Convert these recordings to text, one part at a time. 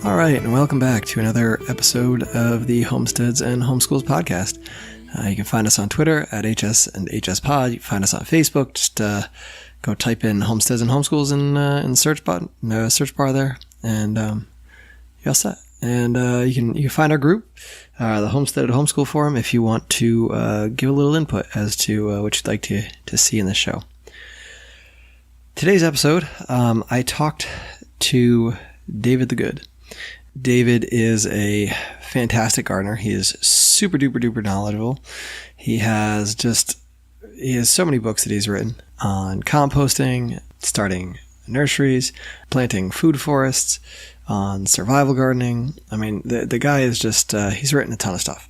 All right, and welcome back to another episode of the Homesteads and Homeschools podcast. You can find us on Twitter at HS and HS Pod. You can find us on Facebook. Just go type in Homesteads and Homeschools in the search bar there, and you're all set. And you can find our group, the Homestead Homeschool Forum, if you want to give a little input as to what you'd like to see in this show. Today's episode, I talked to David the Good. David is a fantastic gardener. He is super duper duper knowledgeable. He has so many books that he's written on composting, starting nurseries, planting food forests, on survival gardening. I mean, the guy is just, he's written a ton of stuff.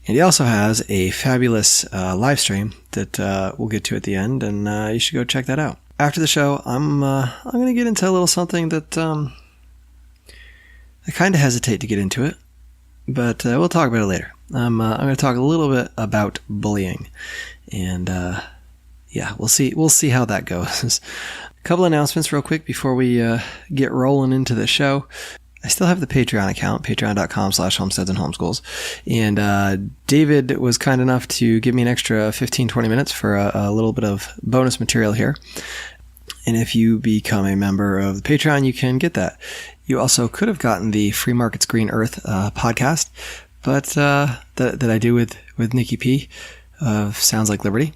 And he also has a fabulous live stream that we'll get to at the end, and you should go check that out. After the show, I'm going to get into a little something that I kind of hesitate to get into it, but we'll talk about it later. I'm going to talk a little bit about bullying, and we'll see how that goes. A couple announcements real quick before we get rolling into the show. I still have the Patreon account, patreon.com/homesteads and homeschools. And David was kind enough to give me an extra 15-20 minutes for a little bit of bonus material here. And if you become a member of the Patreon, you can get that. You also could have gotten the Free Markets Green Earth podcast, but that I do with Nikki P. Sounds Like Liberty.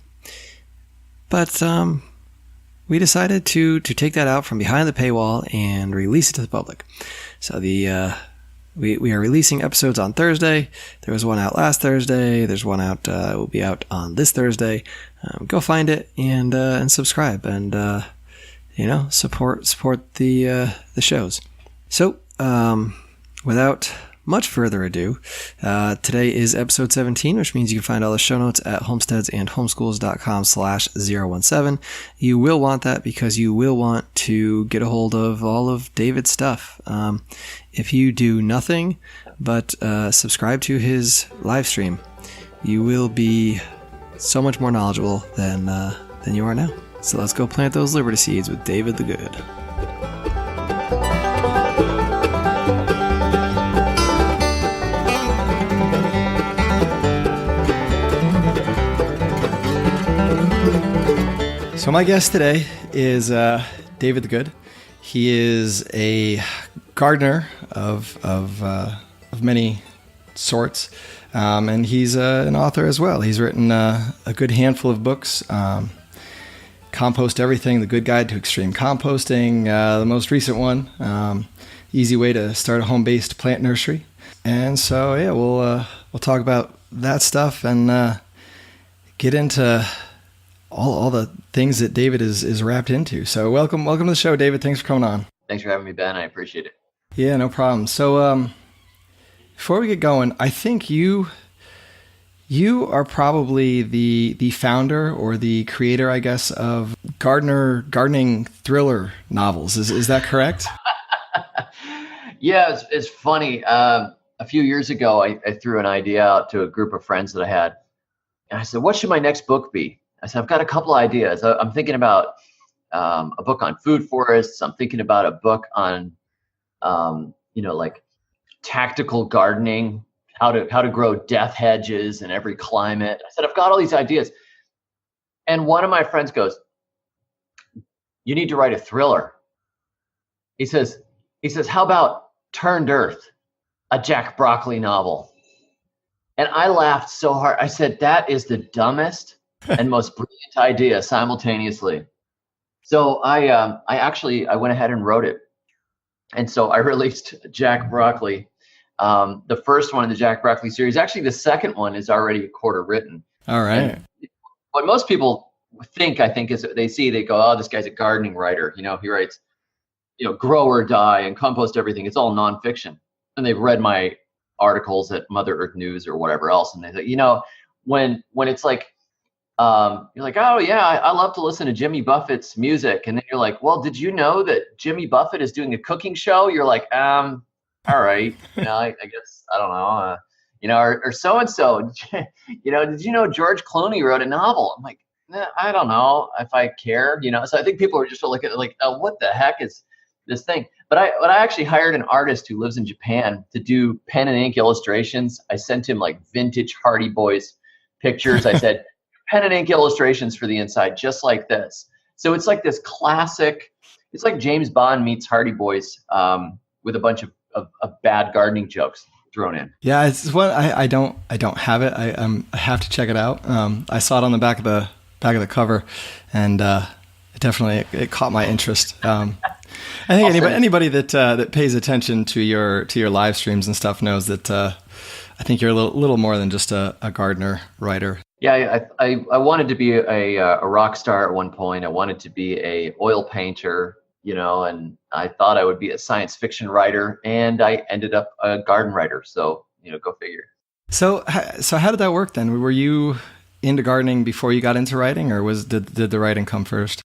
But we decided to take that out from behind the paywall and release it to the public. So we are releasing episodes on Thursday. There was one out last Thursday. There's one out will be out on this Thursday. Go find it and subscribe and support the shows. So without much further ado, today is episode 17, which means you can find all the show notes at homesteadsandhomeschools.com/017. You will want that because you will want to get a hold of all of David's stuff. If you do nothing but subscribe to his live stream, you will be so much more knowledgeable than you are now. So let's go plant those Liberty seeds with David the Good. So my guest today is David the Good. He is a gardener of many sorts, and he's an author as well. He's written a good handful of books. Compost Everything, The Good Guide to Extreme Composting, the most recent one, Easy Way to Start a Home-Based Plant Nursery. And so, yeah, we'll talk about that stuff and get into all the things that David is wrapped into. So welcome to the show, David. Thanks for coming on. Thanks for having me, Ben. I appreciate it. Yeah, no problem. So before we get going, I think you are probably the founder or the creator, I guess, of gardening thriller novels. Is that correct? Yeah, it's funny. A few years ago, I threw an idea out to a group of friends that I had. And I said, what should my next book be? I said, I've got a couple ideas. I'm thinking about a book on food forests. I'm thinking about a book on, like tactical gardening, how to grow death hedges in every climate. I said, I've got all these ideas. And one of my friends goes, you need to write a thriller. He says, how about Turned Earth, a Jack Broccoli novel? And I laughed so hard. I said, that is the dumbest and most brilliant idea simultaneously. So I went ahead and wrote it. And so I released Jack Broccoli, the first one in the Jack Broccoli series. Actually, the second one is already a quarter written. All right. And what most people think, is they go, oh, this guy's a gardening writer. He writes, Grow or Die and Compost Everything. It's all nonfiction. And they've read my articles at Mother Earth News or whatever else. And they say, when it's like, you're like, oh yeah, I love to listen to Jimmy Buffett's music. And then you're like, well, did you know that Jimmy Buffett is doing a cooking show? You're like, all right. I guess, I don't know, or so-and-so, did you know George Clooney wrote a novel? I'm like, I don't know if I care, so I think people are just looking at it like, oh, what the heck is this thing. But I actually hired an artist who lives in Japan to do pen and ink illustrations. I sent him like vintage Hardy Boys pictures. I said, pen and ink illustrations for the inside, just like this. So it's like this classic, it's like James Bond meets Hardy Boys with a bunch of bad gardening jokes thrown in. Yeah, it's one I don't have it. I have to check it out. I saw it on the back of the cover, and it caught my interest. I think anybody that pays attention to your live streams and stuff knows that I think you're a little more than just a gardener writer. Yeah, I wanted to be a rock star at one point. I wanted to be a oil painter, and I thought I would be a science fiction writer, and I ended up a garden writer. So, go figure. So how did that work then? Were you into gardening before you got into writing, or did the writing come first?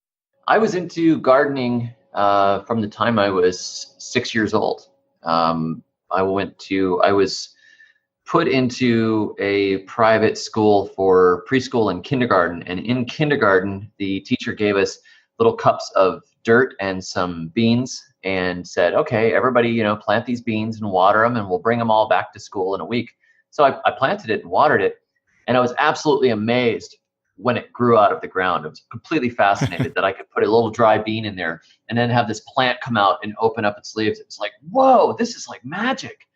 I was into gardening from the time I was 6 years old. I was put into a private school for preschool and kindergarten. And in kindergarten, the teacher gave us little cups of dirt and some beans and said, okay, everybody, plant these beans and water them, and we'll bring them all back to school in a week. So I planted it and watered it. And I was absolutely amazed when it grew out of the ground. I was completely fascinated that I could put a little dry bean in there and then have this plant come out and open up its leaves. It's like, whoa, this is like magic.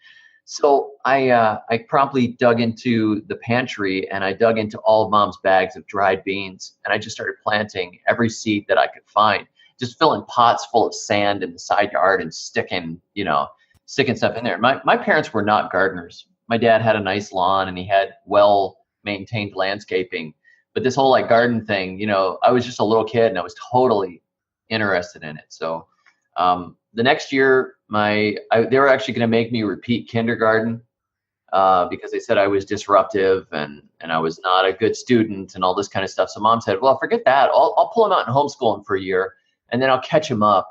So I promptly dug into the pantry, and I dug into all of Mom's bags of dried beans, and I just started planting every seed that I could find, just filling pots full of sand in the side yard and sticking stuff in there. My parents were not gardeners. My dad had a nice lawn and he had well-maintained landscaping, but this whole like garden thing, I was just a little kid and I was totally interested in it. So the next year, they were actually going to make me repeat kindergarten because they said I was disruptive and I was not a good student and all this kind of stuff. So Mom said, well, forget that. I'll pull him out and homeschool him for a year, and then I'll catch him up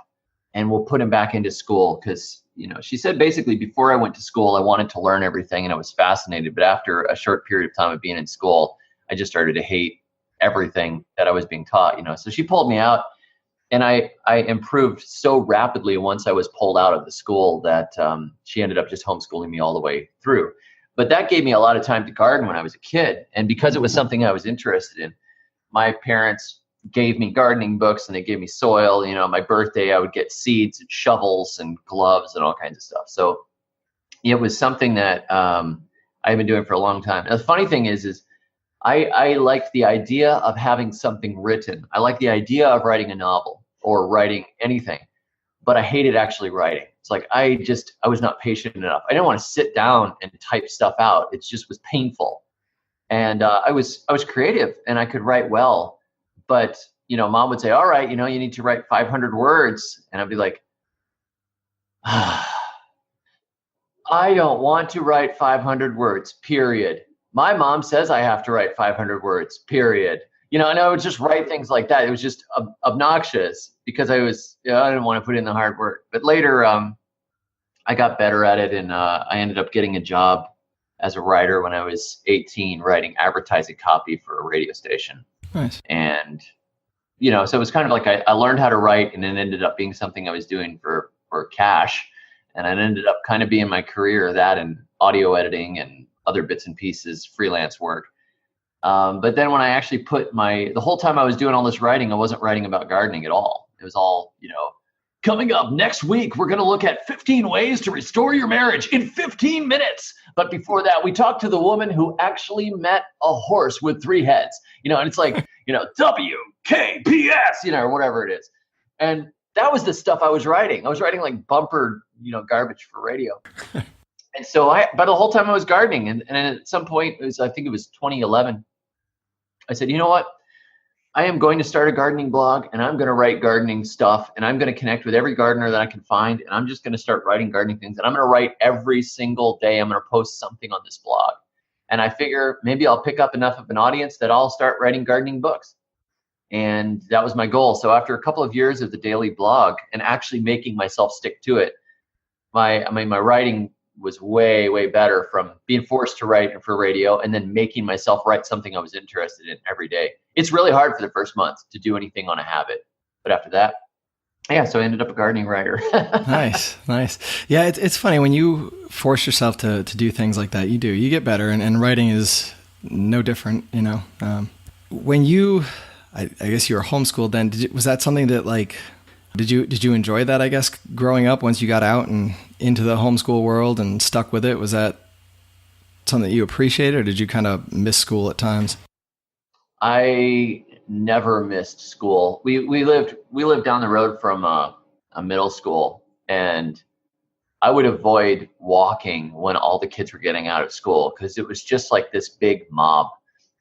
and we'll put him back into school. Because, she said basically before I went to school, I wanted to learn everything and I was fascinated. But after a short period of time of being in school, I just started to hate everything that I was being taught, So she pulled me out. And I improved so rapidly once I was pulled out of the school that she ended up just homeschooling me all the way through. But that gave me a lot of time to garden when I was a kid. And because it was something I was interested in, my parents gave me gardening books and they gave me soil. My birthday, I would get seeds and shovels and gloves and all kinds of stuff. So it was something that I've been doing for a long time. And the funny thing is I liked the idea of having something written. I like the idea of writing a novel or writing anything, but I hated actually writing. It's like, I was not patient enough. I didn't want to sit down and type stuff out. It just was painful. And I was creative and I could write well, but Mom would say, all right, you need to write 500 words. And I'd be like, I don't want to write 500 words, period. My mom says I have to write 500 words, period. And I would just write things like that. It was just obnoxious because I didn't want to put in the hard work. But later, I got better at it, and I ended up getting a job as a writer when I was 18, writing advertising copy for a radio station. Nice. And, so it was kind of like I learned how to write, and it ended up being something I was doing for cash. And it ended up kind of being my career, that and audio editing and other bits and pieces, freelance work. But then when I actually the whole time I was doing all this writing, I wasn't writing about gardening at all. It was all, coming up next week, we're going to look at 15 ways to restore your marriage in 15 minutes. But before that, we talked to the woman who actually met a horse with 3 heads, and it's like, WKPS, or whatever it is. And that was the stuff I was writing. I was writing like bumper, garbage for radio. And so but the whole time I was gardening, and at some point, I think it was 2011, I said, you know what? I am going to start a gardening blog, and I'm going to write gardening stuff, and I'm going to connect with every gardener that I can find, and I'm just going to start writing gardening things, and I'm going to write every single day. I'm going to post something on this blog. And I figure maybe I'll pick up enough of an audience that I'll start writing gardening books. And that was my goal. So after a couple of years of the daily blog and actually making myself stick to it, my writing was way, way better from being forced to write for radio and then making myself write something I was interested in every day. It's really hard for the first month to do anything on a habit. But after that, Yeah, so I ended up a gardening writer. Nice. Yeah, it's funny when you force yourself to do things like that. You get better, and writing is no different. When I guess you were homeschooled then. Was that something that like, did you enjoy that? I guess growing up, once you got out and into the homeschool world and stuck with it, was that something that you appreciated, or did you kind of miss school at times? I never missed school. We lived down the road from a middle school, and I would avoid walking when all the kids were getting out of school because it was just like this big mob,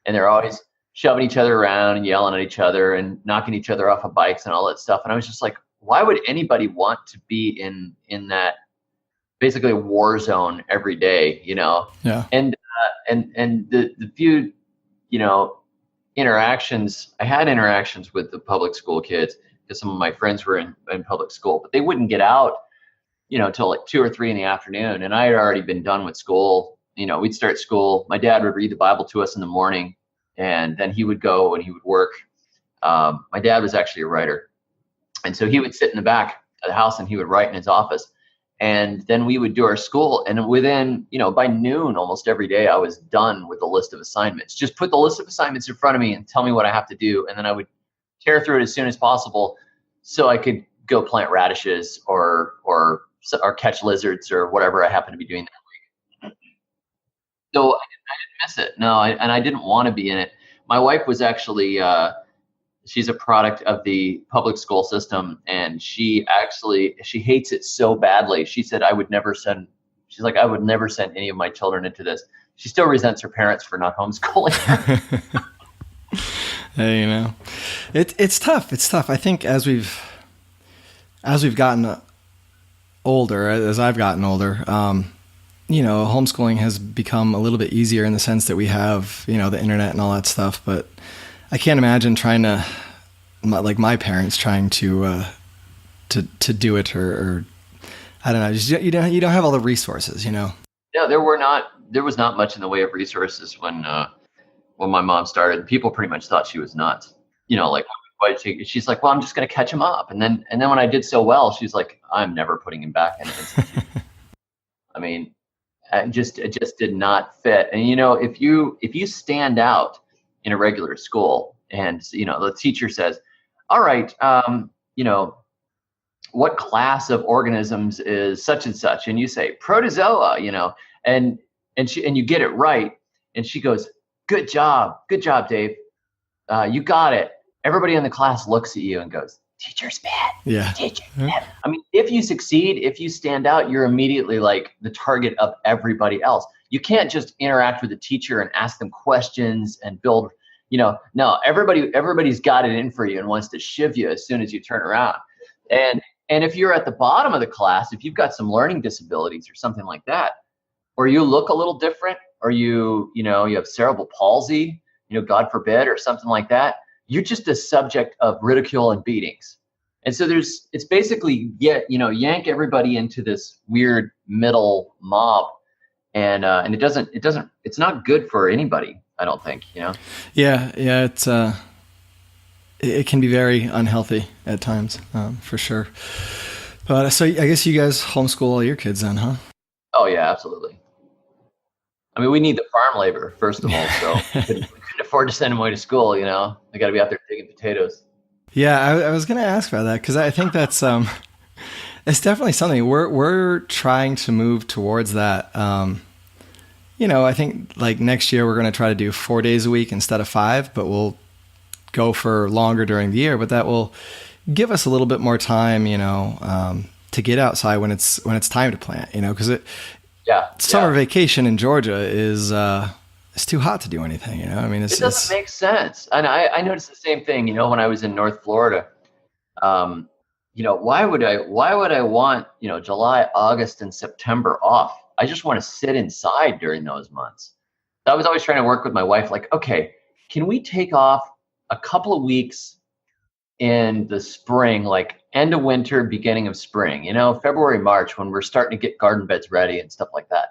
and they're always shoving each other around and yelling at each other and knocking each other off of bikes and all that stuff. And I was just like, why would anybody want to be in that basically a war zone every day, Yeah. And the few, interactions, I had interactions with the public school kids because some of my friends were in public school, but they wouldn't get out, till like 2 or 3 in the afternoon. And I had already been done with school. We'd start school. My dad would read the Bible to us in the morning, and then he would go and he would work. My dad was actually a writer. And so he would sit in the back of the house and he would write in his office. And then we would do our school. And within, by noon, almost every day, I was done with the list of assignments. Just put the list of assignments in front of me and tell me what I have to do. And then I would tear through it as soon as possible so I could go plant radishes or catch lizards or whatever I happened to be doing that week. So I didn't miss it. No, and I didn't want to be in it. My wife was actually, she's a product of the public school system, and she hates it so badly. She said, I would never send any of my children into this. She still resents her parents for not homeschooling her. Hey, it's tough. It's tough. I think as we've gotten older, as I've gotten older, homeschooling has become a little bit easier in the sense that we have, the internet and all that stuff. But I can't imagine like my parents trying to do it, or I don't know. Just, you don't have all the resources, No, there was not much in the way of resources when my mom started. People pretty much thought she was nuts. She's like, well, I'm just going to catch him up. And then when I did so well, she's like, I'm never putting him back in an institution. I mean, it just did not fit. And if you stand out in a regular school, and the teacher says, all right, what class of organisms is such and such, and you say protozoa, and you get it right, and she goes, good job, Dave, you got it. Everybody in the class looks at you and goes, teacher's bad. Yeah. Teacher's bad. I mean, if you succeed, if you stand out, you're immediately like the target of everybody else. You can't just interact with the teacher and ask them questions and build, no, everybody's got it in for you and wants to shiv you as soon as you turn around. And if you're at the bottom of the class, if you've got some learning disabilities or something like that, or you look a little different, or you have cerebral palsy, God forbid, or something like that, you're just a subject of ridicule and beatings. And so it's basically yank everybody into this weird middle mob, and it's not good for anybody, I don't think, Yeah, it's it can be very unhealthy at times, for sure. But so I guess you guys homeschool all your kids then, huh? Oh yeah, absolutely. I mean, we need the farm labor, first of all, so we couldn't afford to send them away to school, They got to be out there digging potatoes. Yeah, I was going to ask about that because I think that's it's definitely something we're trying to move towards that. I think like next year we're going to try to do 4 days a week instead of 5, but we'll go for longer during the year. But that will give us a little bit more time, to get outside when it's time to plant, because summer vacation in Georgia is it's too hot to do anything, I mean, it doesn't make sense. And I noticed the same thing, when I was in North Florida. Why would I want, July, August, and September off? I just want to sit inside during those months. I was always trying to work with my wife, like, okay, can we take off a couple of weeks in the spring, like end of winter, beginning of spring, February, March, when we're starting to get garden beds ready and stuff like that.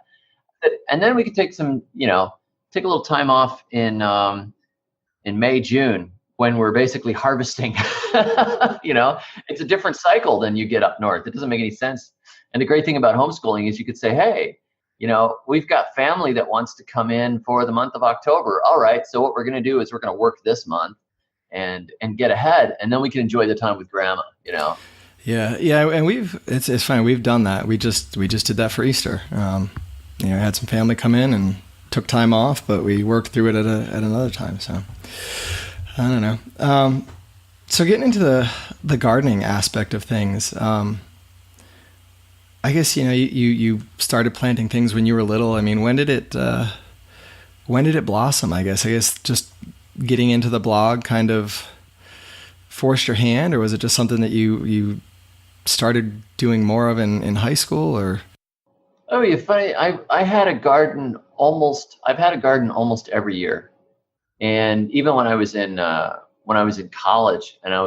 And then we could take some, take a little time off in May, June, when we're basically harvesting. It's a different cycle than you get up north. It doesn't make any sense. And the great thing about homeschooling is you could say, hey, we've got family that wants to come in for the month of October. All right, so what we're going to do is we're going to work this month and get ahead, and then we can enjoy the time with grandma. Yeah, and it's funny. We've done that. We just did that for Easter. Had some family come in and took time off, but we worked through it at another time. So I don't know. So getting into the gardening aspect of things, I guess you started planting things when you were little. I mean, when did it blossom? I guess just getting into the blog kind of forced your hand, or was it just something that you started doing more of in high school? Or oh, yeah, funny. I've had a garden almost every year, and even when I was in college, and I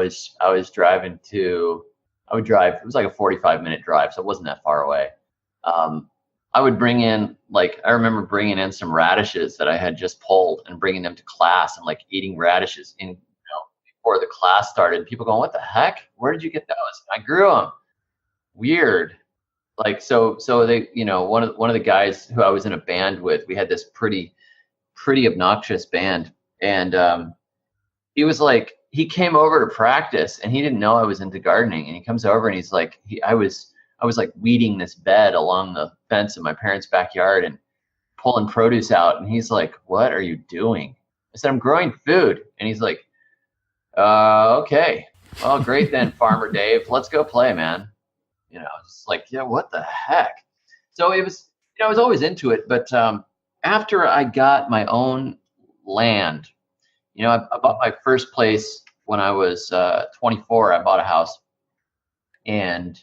would drive. It was like a 45-minute drive, so it wasn't that far away. I would bring in, I remember bringing in some radishes that I had just pulled and bringing them to class and eating radishes before the class started. People going, "What the heck? Where did you get those?" I grew them. Weird. So they, one of the guys who I was in a band with, we had this pretty obnoxious band, and he came over to practice, and he didn't know I was into gardening, and he comes over and he's like, I was weeding this bed along the fence in my parents' backyard and pulling produce out, and he's like, "What are you doing?" I said, "I'm growing food." And he's like, "Okay, well, great then, Farmer Dave, let's go play, man." It's like, yeah, what the heck? So it was, I was always into it, but after I got my own land, I bought my first place when I was 24. I bought a house, and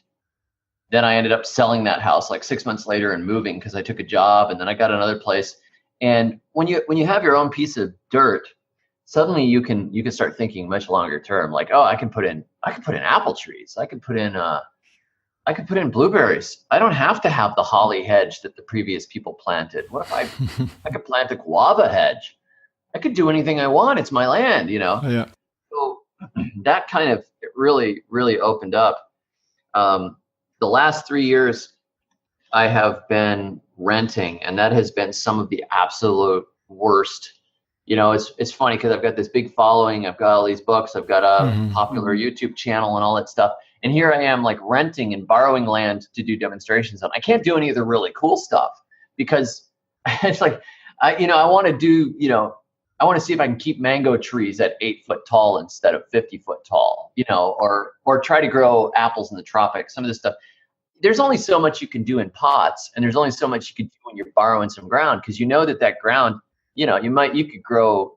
then I ended up selling that house 6 months later and moving because I took a job, and then I got another place. And when you have your own piece of dirt, suddenly you can start thinking much longer term. I can put in apple trees. I could put in blueberries. I don't have to have the holly hedge that the previous people planted. What if I could plant a guava hedge? I could do anything I want. It's my land, Yeah. So that kind of really, really opened up. The last 3 years, I have been renting, and that has been some of the absolute worst. It's funny because I've got this big following. I've got all these books. I've got a popular YouTube channel and all that stuff. And here I am renting and borrowing land to do demonstrations on. I can't do any of the really cool stuff because it's I want to do, I want to see if I can keep mango trees at 8 foot tall instead of 50 foot tall, or try to grow apples in the tropics. Some of this stuff, there's only so much you can do in pots, and there's only so much you can do when you're borrowing some ground, because that ground, you could grow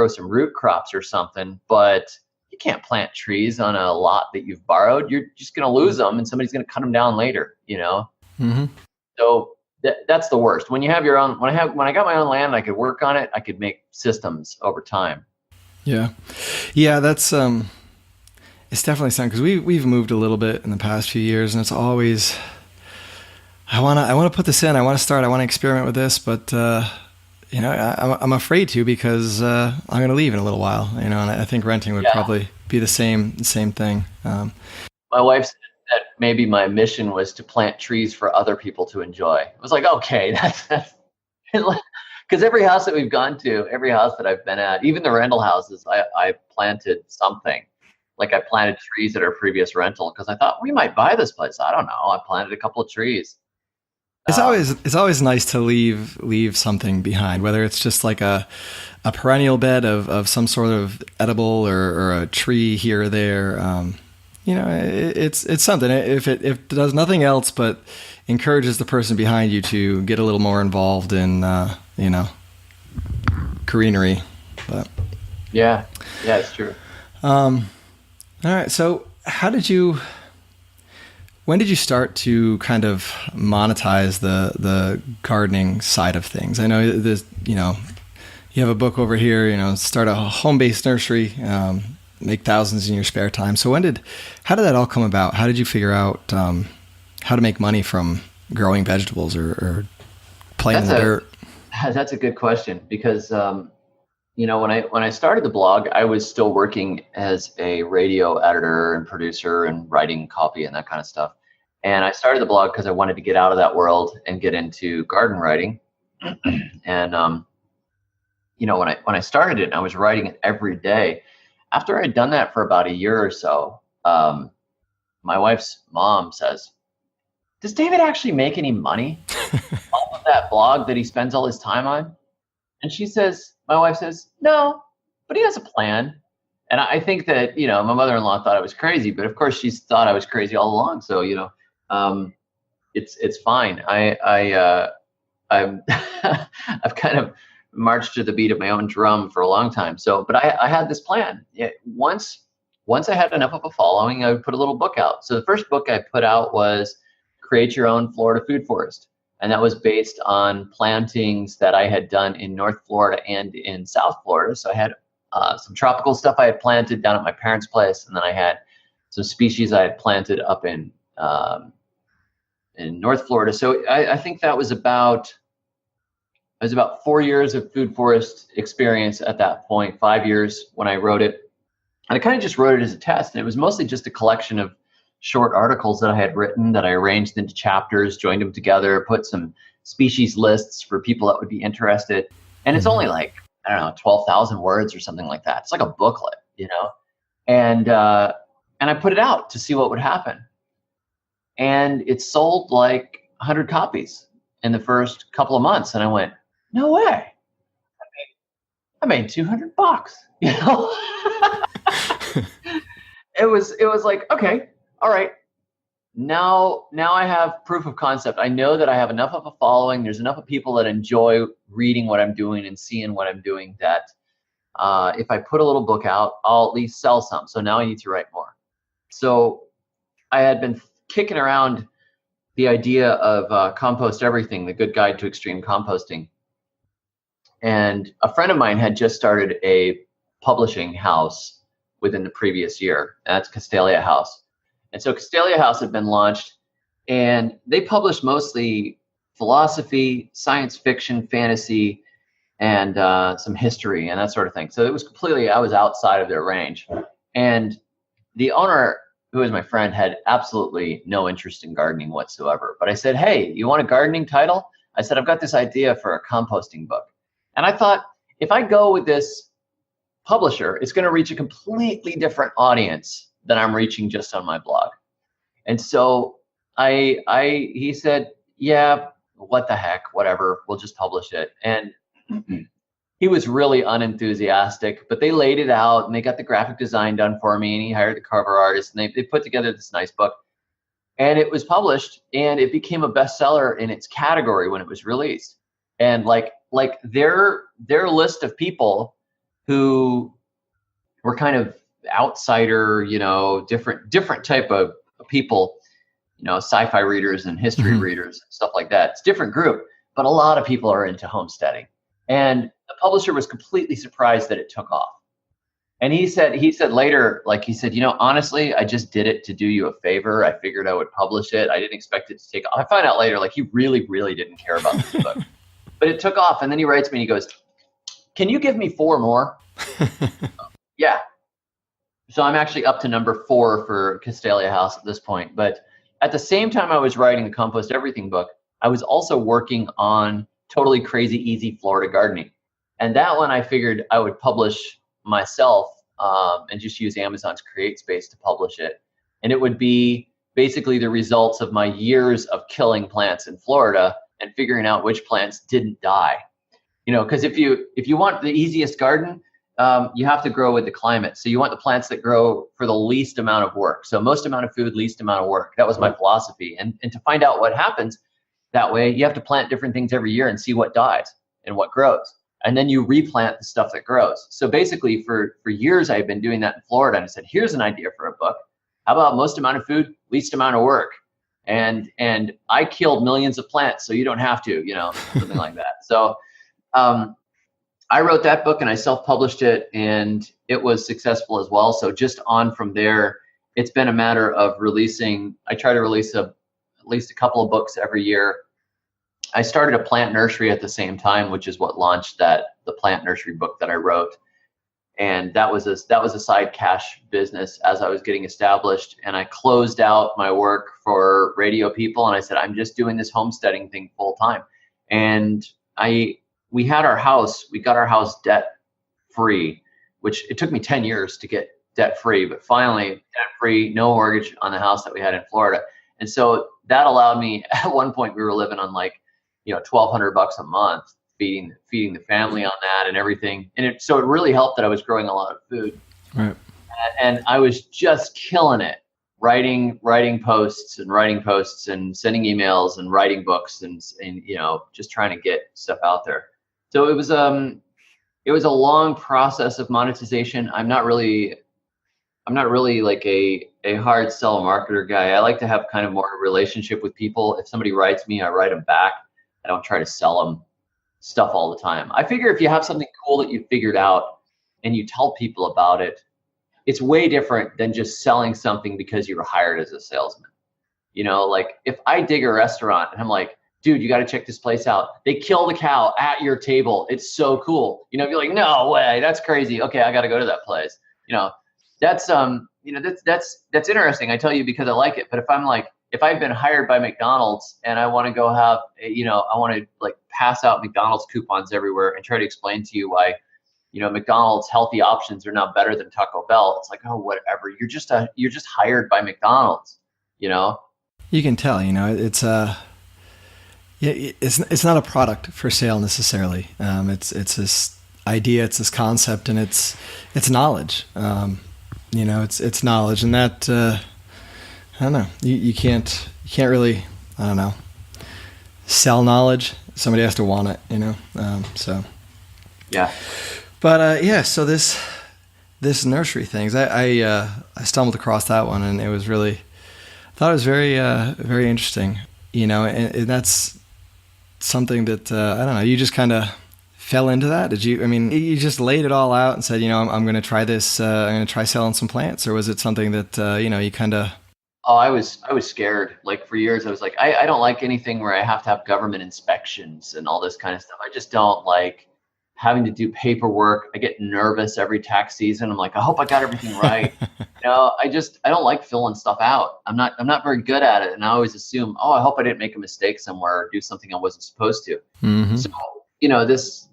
some root crops or something, but you can't plant trees on a lot that you've borrowed. You're just going to lose them, and somebody's going to cut them down later, Mm-hmm. So that's the worst. When you have your own, when I got my own land, I could work on it. I could make systems over time. Yeah. That's it's definitely something, because we've moved a little bit in the past few years, and it's always I want to put this in. I want to experiment with this, but I'm afraid to, because I'm going to leave in a little while. And I think renting would probably be the same thing. My wife said that maybe my mission was to plant trees for other people to enjoy. I was like, okay, that's because every house that we've gone to, every house that I've been at, even the rental houses, I planted something. I planted trees at our previous rental because I thought we might buy this place. I don't know. I planted a couple of trees. It's always nice to leave something behind, whether it's just a perennial bed of some sort of edible or a tree here or there. It's something. If it does nothing else but encourages the person behind you to get a little more involved in greenery. But yeah, it's true. All right. So when did you start to kind of monetize the gardening side of things? I know this, you have a book over here, start a home-based nursery, make thousands in your spare time. So how did that all come about? How did you figure out how to make money from growing vegetables or playing in the dirt? That's a good question, because when I started the blog, I was still working as a radio editor and producer and writing copy and that kind of stuff. And I started the blog because I wanted to get out of that world and get into garden writing. And when I started it, I was writing it every day. After I'd done that for about a year or so, my wife's mom says, "Does David actually make any money off of that blog that he spends all his time on?" And my wife says, "No, but he has a plan." And I think that, my mother-in-law thought I was crazy, but of course she's thought I was crazy all along. So, it's fine. I've kind of marched to the beat of my own drum for a long time. So, but I had this plan. Once I had enough of a following, I would put a little book out. So the first book I put out was Create Your Own Florida Food Forest. And that was based on plantings that I had done in North Florida and in South Florida. So I had some tropical stuff I had planted down at my parents' place. And then I had some species I had planted up in North Florida. So I think that was about 4 years of food forest experience at that point, 5 years when I wrote it. And I kind of just wrote it as a test. And it was mostly just a collection of short articles that I had written that I arranged into chapters, joined them together, put some species lists for people that would be interested. And it's only like, 12,000 words or something like that. It's like a booklet, and I put it out to see what would happen. And it sold like 100 copies in the first couple of months. And I went, no way. I made $200, It was like, okay, all right. Now I have proof of concept. I know that I have enough of a following. There's enough of people that enjoy reading what I'm doing and seeing what I'm doing that if I put a little book out, I'll at least sell some. So now I need to write more. So I had been kicking around the idea of Compost Everything, the Good Guide to Extreme Composting. And a friend of mine had just started a publishing house within the previous year. And that's Castalia House. And so Castalia House had been launched, and they published mostly philosophy, science fiction, fantasy, and some history and that sort of thing. So it was I was outside of their range. And the owner, who was my friend, had absolutely no interest in gardening whatsoever. But I said, hey, you want a gardening title? I said, I've got this idea for a composting book. And I thought, if I go with this publisher, it's going to reach a completely different audience than I'm reaching just on my blog. And so he said, yeah, what the heck, whatever, we'll just publish it. And he was really unenthusiastic, but they laid it out and they got the graphic design done for me, and he hired the cover artist, and they put together this nice book. And it was published, and it became a bestseller in its category when it was released. And like their list of people who were kind of outsider, different type of people, sci-fi readers and history readers and stuff like that. It's a different group, but a lot of people are into homesteading. And the publisher was completely surprised that it took off. And he said later, honestly, I just did it to do you a favor. I figured I would publish it. I didn't expect it to take off. I find out later, he really, really didn't care about this book. But it took off. And then he writes me and he goes, can you give me 4 more? Yeah. So I'm actually up to number 4 for Castalia House at this point. But at the same time I was writing the Compost Everything book, I was also working on Totally Crazy Easy Florida Gardening. And that one I figured I would publish myself and just use Amazon's CreateSpace to publish it. And it would be basically the results of my years of killing plants in Florida and figuring out which plants didn't die. Because if you want the easiest garden, you have to grow with the climate. So you want the plants that grow for the least amount of work. So most amount of food, least amount of work. That was my philosophy. And to find out what happens that way, you have to plant different things every year and see what dies and what grows. And then you replant the stuff that grows. So basically for years, I've been doing that in Florida. And I said, here's an idea for a book. How about most amount of food, least amount of work? And I killed millions of plants, so you don't have to, something like that. So I wrote that book and I self-published it, and it was successful as well. So just on from there, it's been a matter of releasing. I try to release at least a couple of books every year. I started a plant nursery at the same time, which is what launched that the plant nursery book that I wrote. And that was a side cash business as I was getting established. And I closed out my work for Radio People, and I said, I'm just doing this homesteading thing full time. And we got our house debt free, which it took me 10 years to get debt free, but finally debt free, no mortgage on the house that we had in Florida. And so that allowed me, at one point we were living on like, $1,200 a month, feeding the family on that and everything. And so it really helped that I was growing a lot of food. Right. And I was just killing it, writing posts and sending emails and writing books and just trying to get stuff out there. So it was a long process of monetization. I'm not really like a hard sell marketer guy. I like to have kind of more of a relationship with people. If somebody writes me, I write them back. I don't try to sell them stuff all the time. I figure if you have something cool that you figured out and you tell people about it, it's way different than just selling something because you were hired as a salesman. Like if I dig a restaurant and I'm like, dude, you got to check this place out. They kill the cow at your table. It's so cool. You're like, no way, that's crazy. Okay, I got to go to that place. That's that's interesting. I tell you because I like it. But if I've been hired by McDonald's and I want to go have, I want to like pass out McDonald's coupons everywhere and try to explain to you why, McDonald's healthy options are not better than Taco Bell. It's like, oh, whatever. You're just hired by McDonald's. You can tell. It's not a product for sale necessarily. It's this idea, it's this concept, and it's knowledge. It's knowledge, and that I don't know. You can't really, I don't know, sell knowledge. Somebody has to want it, So yeah. But so this nursery things, I stumbled across that one, and it was really, I thought it was very very interesting. And that's something that I don't know. You just kind of fell into that? Did you? I mean, you just laid it all out and said, I'm going to try this. I'm going to try selling some plants, or was it something that you kind of? Oh, I was scared. Like for years, I was like, I don't like anything where I have to have government inspections and all this kind of stuff. I just don't like having to do paperwork. I get nervous every tax season. I'm like, I hope I got everything right. I don't like filling stuff out. I'm not very good at it, and I always assume, I hope I didn't make a mistake somewhere or do something I wasn't supposed to. Mm-hmm. So this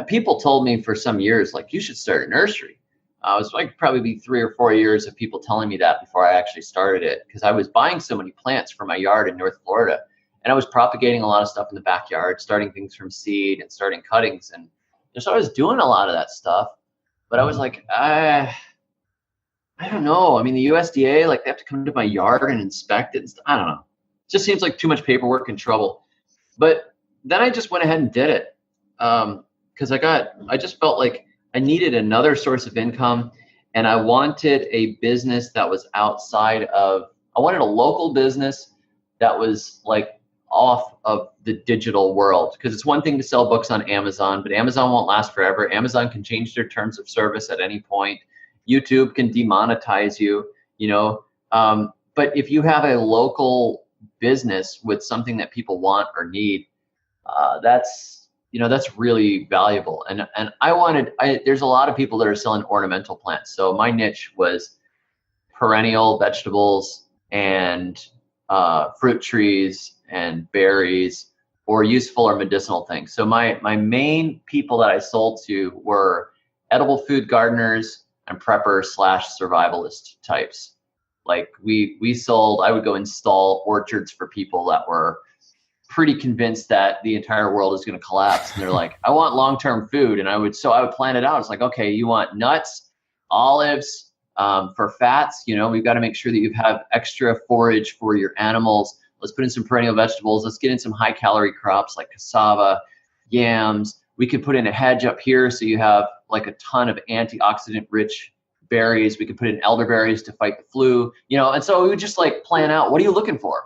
people told me for some years, like, you should start a nursery. It was like probably be 3 or 4 years of people telling me that before I actually started it, because I was buying so many plants for my yard in North Florida, and I was propagating a lot of stuff in the backyard, starting things from seed and starting cuttings, and so I was doing a lot of that stuff. But I was like, I don't know. I mean, the USDA, like, they have to come to my yard and inspect it. I don't know. It just seems like too much paperwork and trouble. But then I just went ahead and did it because I just felt like I needed another source of income, and I wanted a business that was outside of, I wanted a local business that was like off of the digital world, because it's one thing to sell books on Amazon, but Amazon won't last forever. Amazon can change their terms of service at any point. YouTube can demonetize you, but if you have a local business with something that people want or need, that's really valuable. And there's a lot of people that are selling ornamental plants. So my niche was perennial vegetables and fruit trees and berries, or useful or medicinal things. So my main people that I sold to were edible food gardeners and preppers / survivalist types. Like I would go install orchards for people that were pretty convinced that the entire world is going to collapse. And they're like, I want long-term food. And I would plan it out. It's like, okay, you want nuts, olives, for fats, we've got to make sure that you have extra forage for your animals. Let's put in some perennial vegetables. Let's get in some high calorie crops like cassava, yams. We could put in a hedge up here so you have like a ton of antioxidant rich berries. We could put in elderberries to fight the flu, and so we would just like plan out, what are you looking for?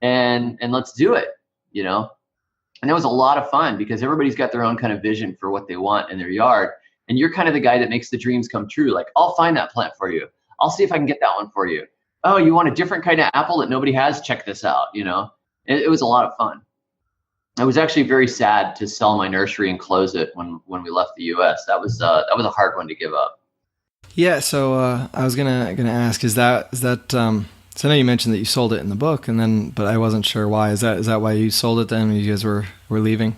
And let's do it, And it was a lot of fun because everybody's got their own kind of vision for what they want in their yard. And you're kind of the guy that makes the dreams come true. Like, I'll find that plant for you. I'll see if I can get that one for you. Oh, you want a different kind of apple that nobody has? Check this out, It was a lot of fun. I was actually very sad to sell my nursery and close it when we left the U.S. That was a hard one to give up. Yeah. So I was gonna ask, is that so I know you mentioned that you sold it in the book, but I wasn't sure why. Is that why you sold it then when you guys were leaving?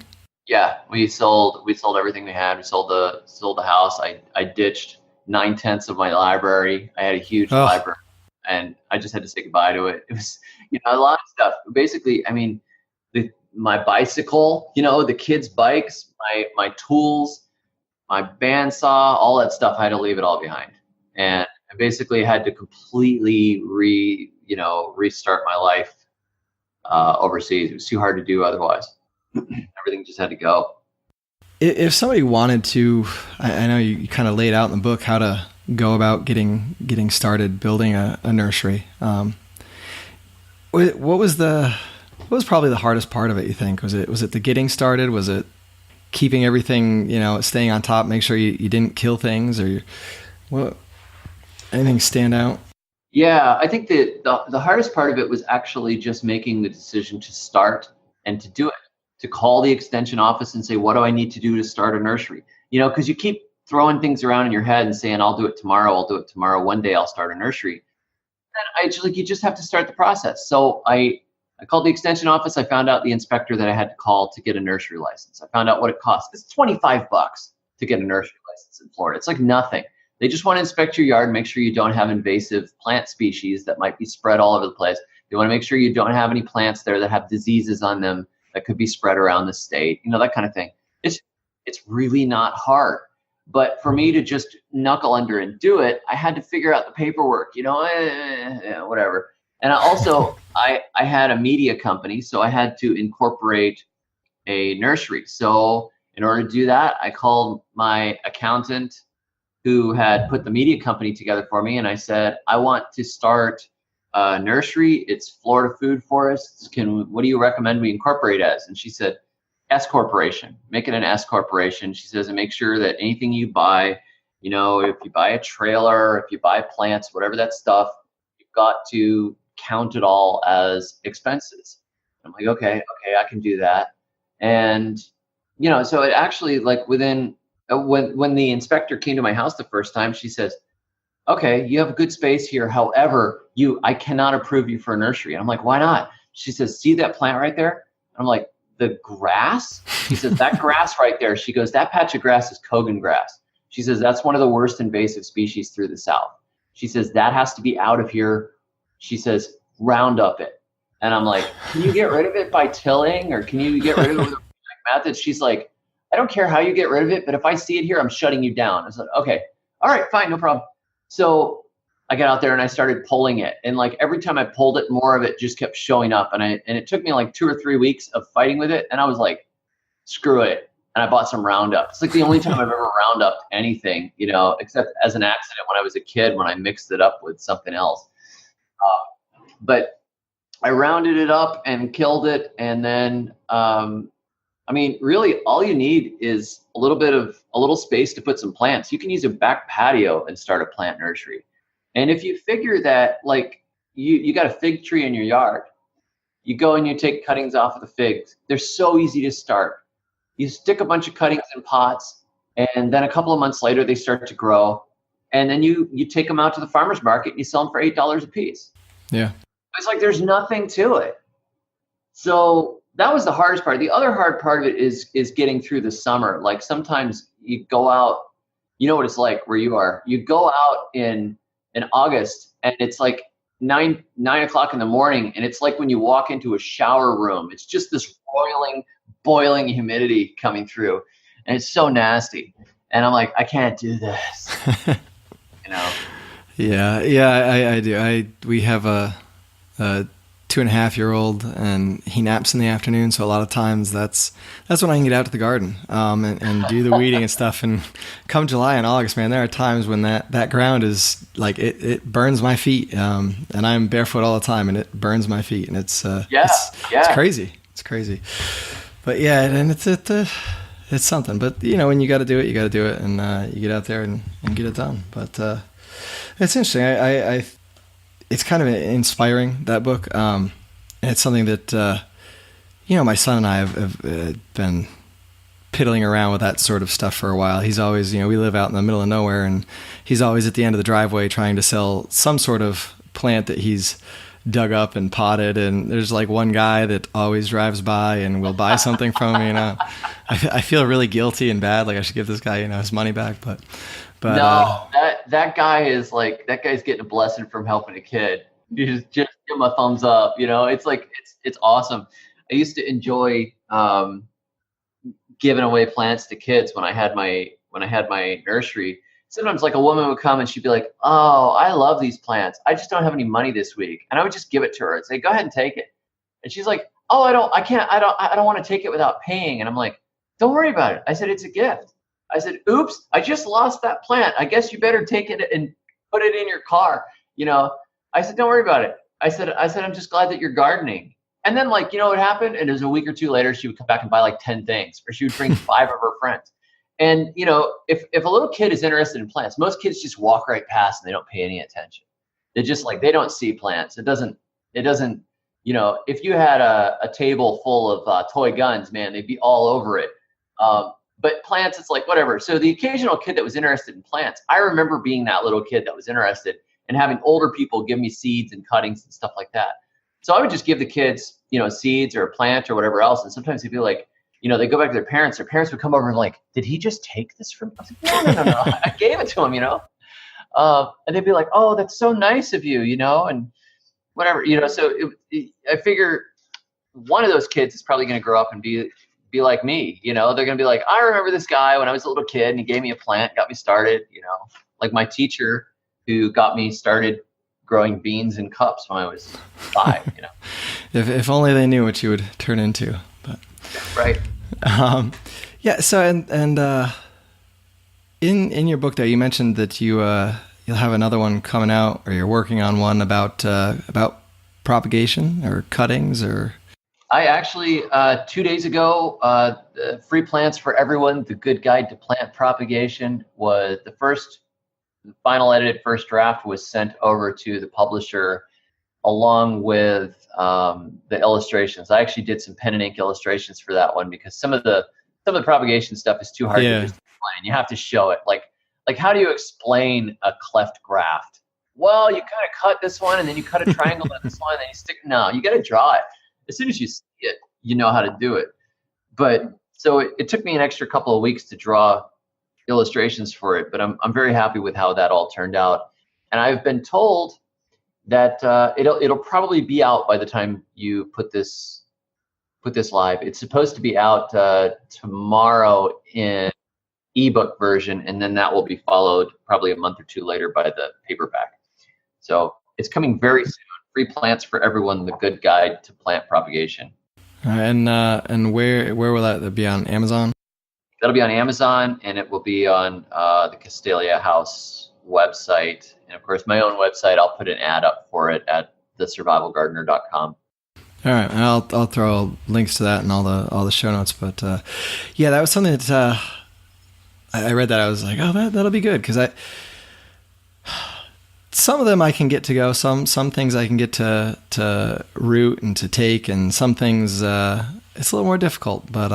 Yeah, we sold everything we had. We sold the house. I ditched 9/10 of my library. I had a huge library, and I just had to say goodbye to it. It was, a lot of stuff. Basically, I mean, my bicycle, the kids' bikes, my tools, my bandsaw, all that stuff. I had to leave it all behind, and I basically had to completely restart my life overseas. It was too hard to do otherwise. Everything just had to go. If somebody wanted to, I know you kind of laid out in the book how to go about getting started building a nursery. What was probably the hardest part of it, you think? Was it the getting started? Was it keeping everything, staying on top, make sure you didn't kill things, or anything stand out? Yeah, I think the hardest part of it was actually just making the decision to start and to do it. To call the extension office and say, what do I need to do to start a nursery? Because you keep throwing things around in your head and saying, I'll do it tomorrow. One day I'll start a nursery. And you just have to start the process. So I called the extension office. I found out the inspector that I had to call to get a nursery license. I found out what it costs. It's $25 to get a nursery license in Florida. It's like nothing. They just want to inspect your yard, make sure you don't have invasive plant species that might be spread all over the place. They want to make sure you don't have any plants there that have diseases on them that could be spread around the state, that kind of thing. It's really not hard. But for me to just knuckle under and do it, I had to figure out the paperwork, whatever. And I had a media company, so I had to incorporate a nursery. So in order to do that, I called my accountant who had put the media company together for me, and I said, I want to start nursery. It's Florida Food Forests. What do you recommend we incorporate as? And she said, S corporation. Make it an S corporation. She says, and make sure that anything you buy, if you buy a trailer, if you buy plants, whatever that stuff, you've got to count it all as expenses. I'm like, okay, I can do that. And so it actually, like, within when the inspector came to my house the first time, she says, okay, you have a good space here. However, I cannot approve you for a nursery. And I'm like, why not? She says, see that plant right there? I'm like, the grass? She says, that grass right there. She goes, that patch of grass is Kogan grass. She says, that's one of the worst invasive species through the South. She says, that has to be out of here. She says, Roundup it. And I'm like, can you get rid of it by tilling, or can you get rid of it with a method? She's like, I don't care how you get rid of it, but if I see it here, I'm shutting you down. I said, okay, all right, fine, no problem. So I got out there and I started pulling it. And like every time I pulled it, more of it just kept showing up. And it took me like 2 or 3 weeks of fighting with it. And I was like, screw it. And I bought some Roundup. It's like the only time I've ever Roundup anything, except as an accident when I was a kid, when I mixed it up with something else. But I rounded it up and killed it. And then, really all you need is a little space to put some plants. You can use a back patio and start a plant nursery. And if you figure that, like, you got a fig tree in your yard, you go and you take cuttings off of the figs. They're so easy to start. You stick a bunch of cuttings in pots, and then a couple of months later, they start to grow. And then you take them out to the farmer's market and you sell them for $8 a piece. Yeah. It's like there's nothing to it. So that was the hardest part. The other hard part of it is getting through the summer. Like sometimes you go out, you know what it's like where you are. You go out in August and it's like 9 o'clock in the morning, and it's like when you walk into a shower room, it's just this boiling humidity coming through, and it's so nasty. And I'm like, I can't do this. Yeah, I do. We have a 2.5-year-old, and he naps in the afternoon. So a lot of times that's when I can get out to the garden and do the weeding and stuff. And come July and August, man, there are times when that ground is like it burns my feet, and I'm barefoot all the time, and it burns my feet, and it's crazy. It's crazy. But yeah, and it's something. But when you got to do it, and you get out there and get it done. But it's interesting. I it's kind of inspiring, that book. And it's something that, my son and I have been piddling around with that sort of stuff for a while. He's always, we live out in the middle of nowhere, and he's always at the end of the driveway trying to sell some sort of plant that he's dug up and potted. And there's like one guy that always drives by and will buy something from me. I feel really guilty and bad. Like I should give this guy, his money back. But no, that guy's getting a blessing from helping a kid. You just give him a thumbs up. It's like, it's awesome. I used to enjoy, giving away plants to kids when I had my nursery. Sometimes like a woman would come and she'd be like, "Oh, I love these plants. I just don't have any money this week." And I would just give it to her and say, "Go ahead and take it." And she's like, "Oh, I don't want to take it without paying." And I'm like, "Don't worry about it." I said, "It's a gift." I said, "Oops, I just lost that plant. I guess you better take it and put it in your car." I said, "Don't worry about it." I said, "I'm just glad that you're gardening." And then what happened? And it was a week or two later, she would come back and buy like 10 things, or she would bring 5 of her friends. And, if a little kid is interested in plants, most kids just walk right past and they don't pay any attention. They just they don't see plants. It doesn't, if you had a table full of toy guns, man, they'd be all over it. But plants, it's like, whatever. So the occasional kid that was interested in plants, I remember being that little kid that was interested and having older people give me seeds and cuttings and stuff like that. So I would just give the kids, seeds or a plant or whatever else. And sometimes they'd be like, they go back to their parents would come over and like, "Did he just take this from?" I was like, No. I gave it to him, and they'd be like, "Oh, that's so nice of you, and whatever, So I figure one of those kids is probably going to grow up and be like me, They're going to be like, "I remember this guy when I was a little kid and he gave me a plant, got me started, like my teacher who got me started growing beans in cups when I was 5, If only they knew what you would turn into, but right. Yeah. So, and in your book there, you mentioned that you'll have another one coming out, or you're working on one about propagation or cuttings, or. I actually, 2 days ago, Free Plants for Everyone, The Good Guide to Plant Propagation, was the final edited first draft was sent over to the publisher along with the illustrations. I actually did some pen and ink illustrations for that one because some of the propagation stuff is too hard to just explain. You have to show it. Like how do you explain a cleft graft? Well, you kind of cut this one and then you cut a triangle on this one and then you stick. No, you got to draw it. As soon as you see it, you know how to do it. But so it took me an extra couple of weeks to draw illustrations for it, but I'm very happy with how that all turned out. And I've been told that it'll probably be out by the time you put this live. It's supposed to be out tomorrow in ebook version, and then that will be followed probably a month or two later by the paperback. So it's coming very soon. Free Plants for Everyone: The Good Guide to Plant Propagation. And where will that be, on Amazon? That'll be on Amazon, and it will be on the Castalia House website. And of course, my own website, I'll put an ad up for it at thesurvivalgardener.com. All right. And I'll throw links to that in all the show notes. But yeah, that was something that I read that I was like, oh, that'll be good. Because some of them I can get to go. Some things I can get to root and to take, and some things it's a little more difficult. But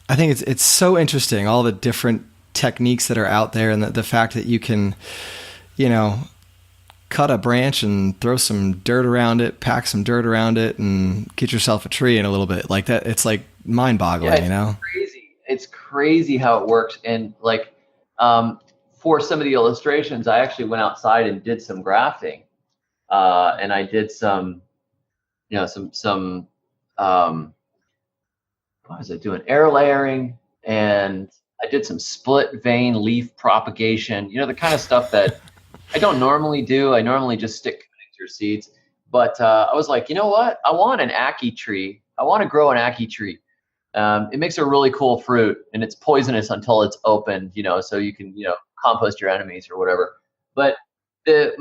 I think it's so interesting, all the different techniques that are out there, and the fact that you can, cut a branch and throw some dirt around it, pack some dirt around it, and get yourself a tree in a little bit like that. It's like mind-boggling, Crazy. It's crazy how it works. And for some of the illustrations, I actually went outside and did some grafting, and I did some what was I doing? Air layering, and I did some split vein leaf propagation. The kind of stuff that I don't normally do. I normally just stick cuttings or seeds. But I was like, you know what? I want an ackee tree. I want to grow an ackee tree. It makes a really cool fruit, and it's poisonous until it's opened. So you can compost your enemies or whatever. But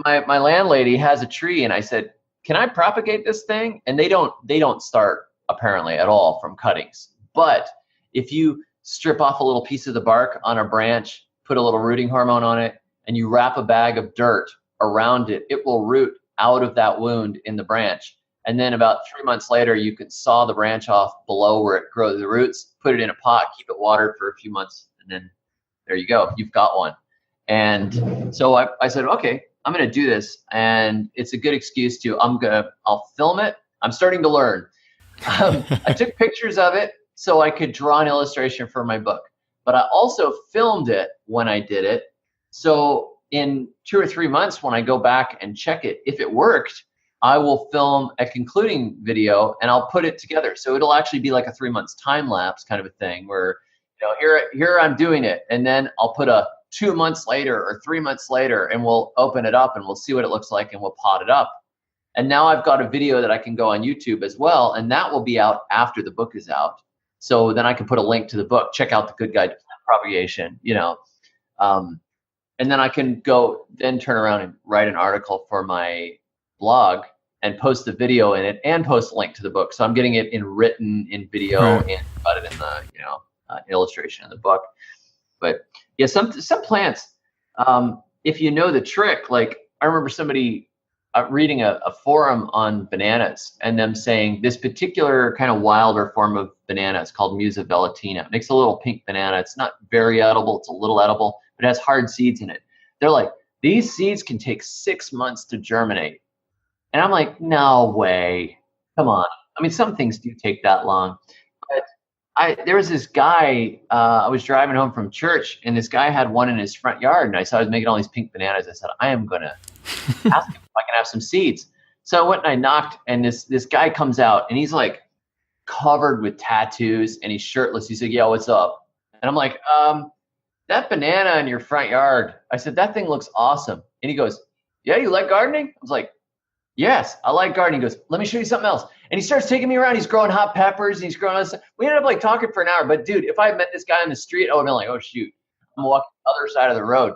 my landlady has a tree, and I said, can I propagate this thing? And they don't start apparently at all from cuttings. But if you strip off a little piece of the bark on a branch, put a little rooting hormone on it, and you wrap a bag of dirt around it, it will root out of that wound in the branch. And then about 3 months later, you can saw the branch off below where it grows the roots, put it in a pot, keep it watered for a few months, and then there you go. You've got one. And so I said, okay, I'm going to do this. And it's a good excuse to, I'll film it. I'm starting to learn. I took pictures of it so I could draw an illustration for my book. But I also filmed it when I did it. So in 2 or 3 months, when I go back and check it, if it worked, I will film a concluding video and I'll put it together. So it'll actually be like a 3 months time lapse kind of a thing where, here I'm doing it. And then I'll put a 2 months later or 3 months later, and we'll open it up and we'll see what it looks like and we'll pot it up. And now I've got a video that I can go on YouTube as well. And that will be out after the book is out. So then I can put a link to the book, check out The Good Guide to Plant Propagation, and then I can turn around and write an article for my blog and post the video in it and post a link to the book. So I'm getting it in video and put it in the, illustration in the book. But yeah, some plants, if you know the trick, like I remember somebody reading a forum on bananas and them saying this particular kind of wilder form of banana is called Musa velutina. It makes a little pink banana. It's not very edible. It's a little edible, but it has hard seeds in it. They're like, these seeds can take 6 months to germinate. And I'm like, no way. Come on. I mean, some things do take that long. But there was this guy, I was driving home from church, and this guy had one in his front yard, and I saw he was making all these pink bananas. I said, I am going to ask him if I can have some seeds. So I went and I knocked, and this guy comes out, and he's like covered with tattoos, and he's shirtless. He's like, yo, what's up? And I'm like, that banana in your front yard. I said, that thing looks awesome. And he goes, yeah, you like gardening? I was like, yes, I like gardening. He goes, let me show you something else. And he starts taking me around. He's growing hot peppers, and he's growing all this stuff. We ended up like talking for an hour. But dude, if I had met this guy on the street, I would have been like, oh shoot, I'm walking the other side of the road.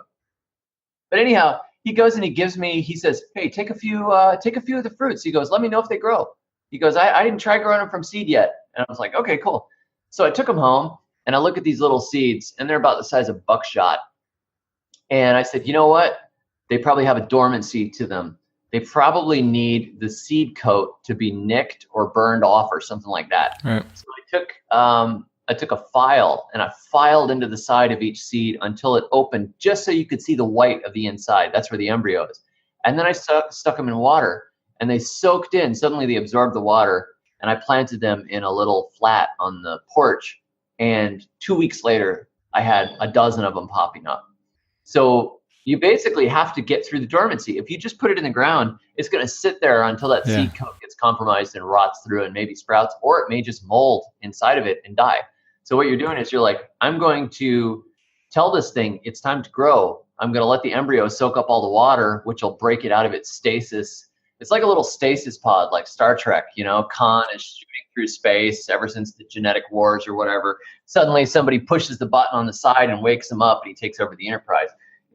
But anyhow, he goes and he says, hey, take a few of the fruits. He goes, let me know if they grow. He goes, I didn't try growing them from seed yet. And I was like, okay, cool. So I took them home, and I look at these little seeds, and they're about the size of buckshot. And I said, you know what? They probably have a dormancy to them. They probably need the seed coat to be nicked or burned off or something like that. Right. So I took a file, and I filed into the side of each seed until it opened, just so you could see the white of the inside. That's where the embryo is. And then I stuck them in water, and they soaked in. Suddenly they absorbed the water, and I planted them in a little flat on the porch. And 2 weeks later, I had a dozen of them popping up. So you basically have to get through the dormancy. If you just put it in the ground, it's going to sit there until that seed coat gets compromised and rots through and maybe sprouts, or it may just mold inside of it and die. So what you're doing is you're like, I'm going to tell this thing it's time to grow. I'm going to let the embryo soak up all the water, which will break it out of its stasis. It's like a little stasis pod, like Star Trek, Khan is shooting through space ever since the genetic wars or whatever. Suddenly somebody pushes the button on the side and wakes him up, and he takes over the Enterprise.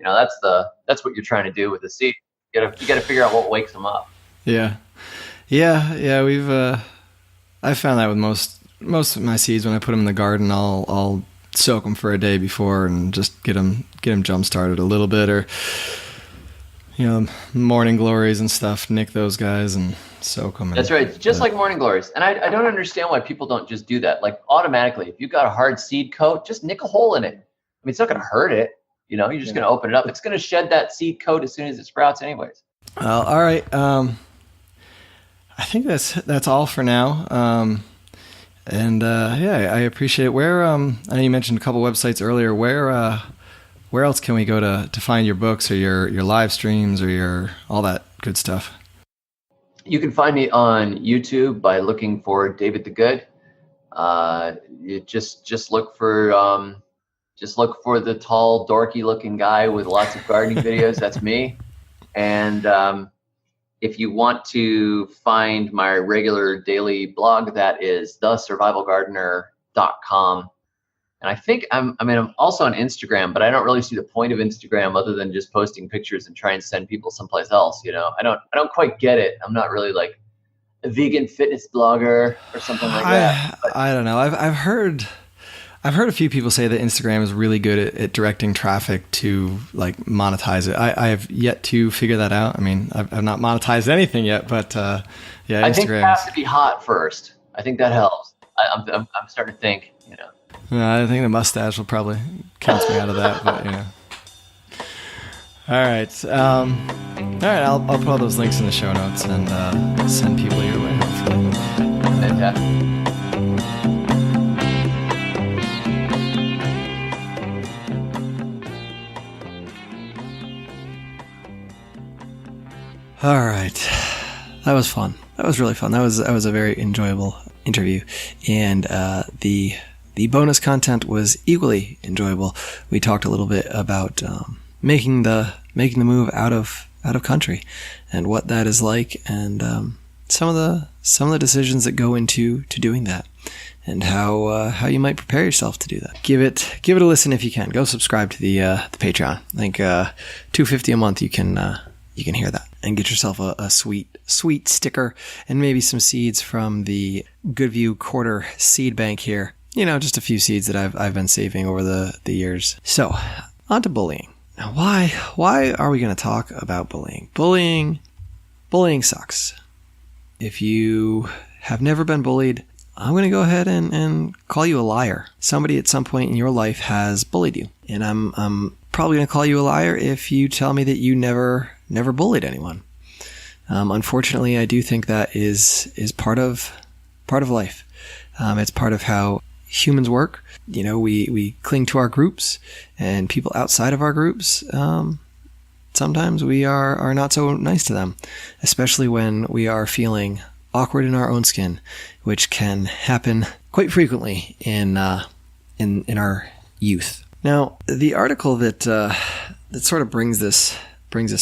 That's what you're trying to do with the seed. You got to figure out what wakes them up. Yeah. We've I found that with most of my seeds, when I put them in the garden, I'll soak them for a day before and just get them jump started a little bit, or morning glories and stuff. Nick those guys and soak them. That's right, just like morning glories. And I don't understand why people don't just do that. Like automatically, if you've got a hard seed coat, just nick a hole in it. I mean, it's not going to hurt it. You're just going to open it up. It's going to shed that seed coat as soon as it sprouts anyways. All right. I think that's all for now. I appreciate it. Where I know you mentioned a couple websites earlier. Where else can we go to find your books or your live streams or your all that good stuff? You can find me on YouTube by looking for David the Good. You just look for the tall, dorky-looking guy with lots of gardening videos. That's me. And if you want to find my regular daily blog, that is thesurvivalgardener.com. And I think I'm also on Instagram, but I don't really see the point of Instagram other than just posting pictures and try and send people someplace else. I don't quite get it. I'm not really like a vegan fitness blogger or something like that. I don't know. I've heard I've heard a few people say that Instagram is really good at directing traffic to like monetize it. I have yet to figure that out. I mean, I've not monetized anything yet, but yeah, Instagram. I think you have to be hot first. I think that helps. I'm starting to think, I think the mustache will probably count me out of that, but All right. I'll put all those links in the show notes and send people your way, hopefully. Fantastic. All right. That was fun. That was really fun. That was a very enjoyable interview. And the bonus content was equally enjoyable. We talked a little bit about making the move out of country and what that is like, and some of the decisions that go into doing that, and how you might prepare yourself to do that. Give it a listen if you can. Go subscribe to the Patreon. I think $2.50 a month you can hear that and get yourself a sweet sticker and maybe some seeds from the Goodview Quarter seed bank here. Just a few seeds that I've been saving over the years. So, on to bullying. Now, why are we going to talk about bullying? Bullying sucks. If you have never been bullied, I'm going to go ahead and call you a liar. Somebody at some point in your life has bullied you, and I'm probably going to call you a liar if you tell me that you never bullied anyone. Unfortunately, I do think that is part of life. It's part of how humans work. We cling to our groups, and people outside of our groups, sometimes we are not so nice to them, especially when we are feeling awkward in our own skin, which can happen quite frequently in our youth. Now, the article that sort of brings this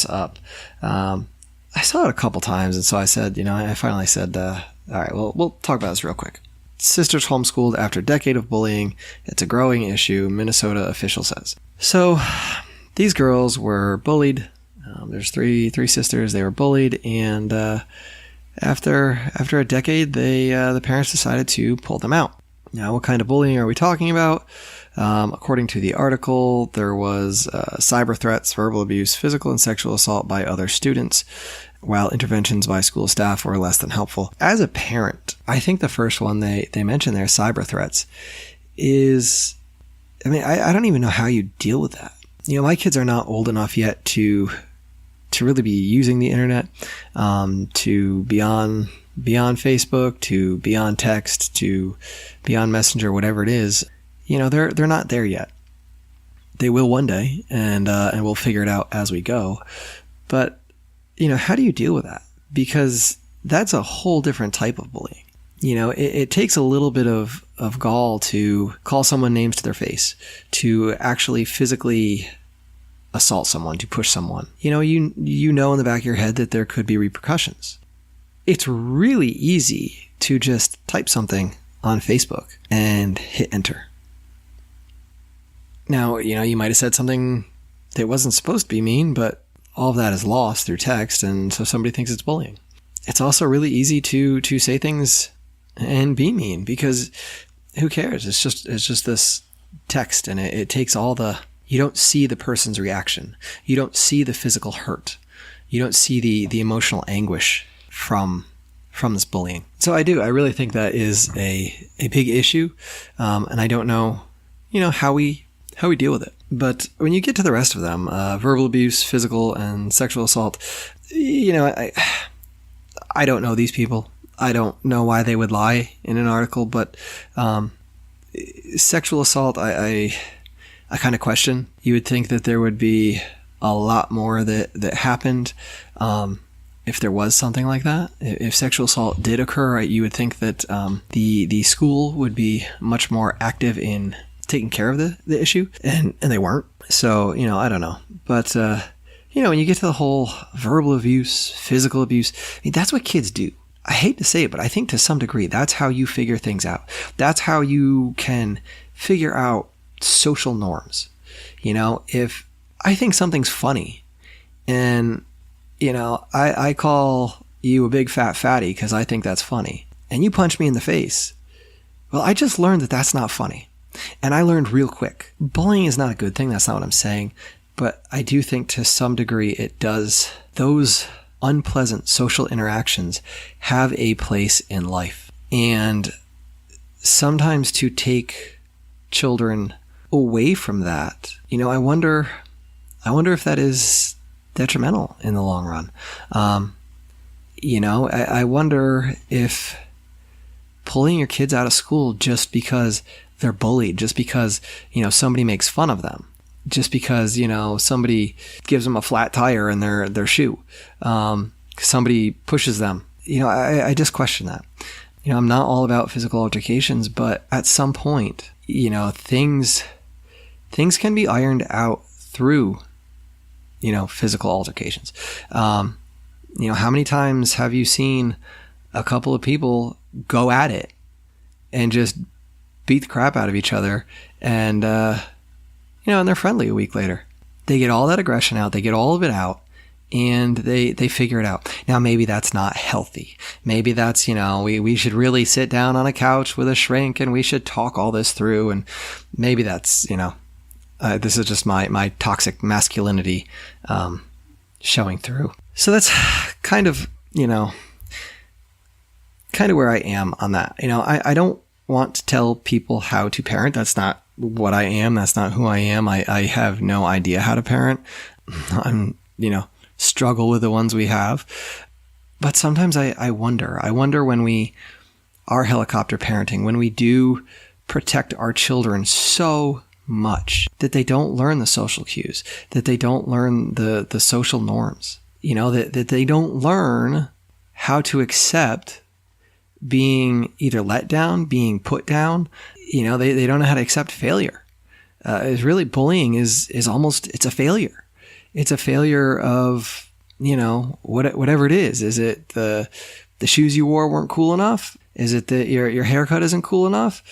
up, I saw it a couple times, and so I said, I finally said, all right, well, we'll talk about this real quick. Sisters homeschooled after a decade of bullying. It's a growing issue, Minnesota official says. So, these girls were bullied. There's three sisters. They were bullied, and after a decade, the parents decided to pull them out. Now, what kind of bullying are we talking about? According to the article, there was cyber threats, verbal abuse, physical and sexual assault by other students, while interventions by school staff were less than helpful. As a parent, I think the first one they mentioned there, cyber threats, is, I don't even know how you deal with that. My kids are not old enough yet to really be using the internet, to be on Facebook, to be on text, to be on Messenger, whatever it is. They're not there yet. They will one day, and we'll figure it out as we go. But how do you deal with that? Because that's a whole different type of bullying. It takes a little bit of gall to call someone names to their face, to actually physically assault someone, to push someone. You know in the back of your head that there could be repercussions. It's really easy to just type something on Facebook and hit enter. Now, you might have said something that wasn't supposed to be mean, but all of that is lost through text, and so somebody thinks it's bullying. It's also really easy to say things and be mean, because who cares? It's just this text, and it takes all you don't see the person's reaction. You don't see the physical hurt. You don't see the emotional anguish from this bullying. So I really think that is a big issue, and I don't know, how we deal with it. But when you get to the rest of them, verbal abuse, physical and sexual assault, I don't know these people. I don't know why they would lie in an article, but sexual assault, I kind of question. You would think that there would be a lot more that happened if there was something like that. If sexual assault did occur, you would think that the school would be much more active in taking care of the issue, and they weren't. So, I don't know. But, when you get to the whole verbal abuse, physical abuse, that's what kids do. I hate to say it, but I think to some degree, that's how you figure things out. That's how you can figure out social norms. If I think something's funny and, I call you a big fat fatty because I think that's funny, and you punch me in the face, well, I just learned that that's not funny. And I learned real quick, bullying is not a good thing. That's not what I'm saying. But I do think to some degree it does, those unpleasant social interactions have a place in life. And sometimes to take children away from that, I wonder if that is detrimental in the long run. I wonder if pulling your kids out of school just because they're bullied, just because, somebody makes fun of them, just because, somebody gives them a flat tire in their shoe, somebody pushes them. I just question that. I'm not all about physical altercations, but at some point, things can be ironed out through, physical altercations. How many times have you seen a couple of people go at it and just beat the crap out of each other and they're friendly a week later? They get all that aggression out, they get all of it out, and they figure it out. Now, maybe that's not healthy. Maybe that's, we should really sit down on a couch with a shrink and we should talk all this through. And maybe that's, this is just my toxic masculinity showing through. So that's kind of where I am on that. I don't want to tell people how to parent. That's not what I am. That's not who I am. I have no idea how to parent. I'm, struggle with the ones we have. But sometimes I wonder when we are helicopter parenting, when we do protect our children so much that they don't learn the social cues, that they don't learn the social norms, that they don't learn how to accept being either let down, being put down. They don't know how to accept failure. It's really, bullying is almost, it's a failure. It's a failure of, whatever it is. Is it the shoes you wore weren't cool enough? Is it that your haircut isn't cool enough?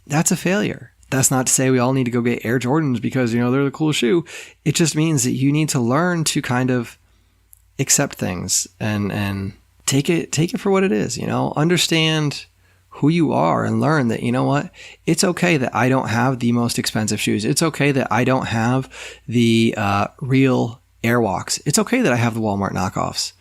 That's a failure. That's not to say we all need to go get Air Jordans because, they're the coolest shoe. It just means that you need to learn to kind of accept things and take it for what it is, understand who you are and learn that, it's okay that I don't have the most expensive shoes. It's okay that I don't have the real Airwalks. It's okay that I have the Walmart knockoffs.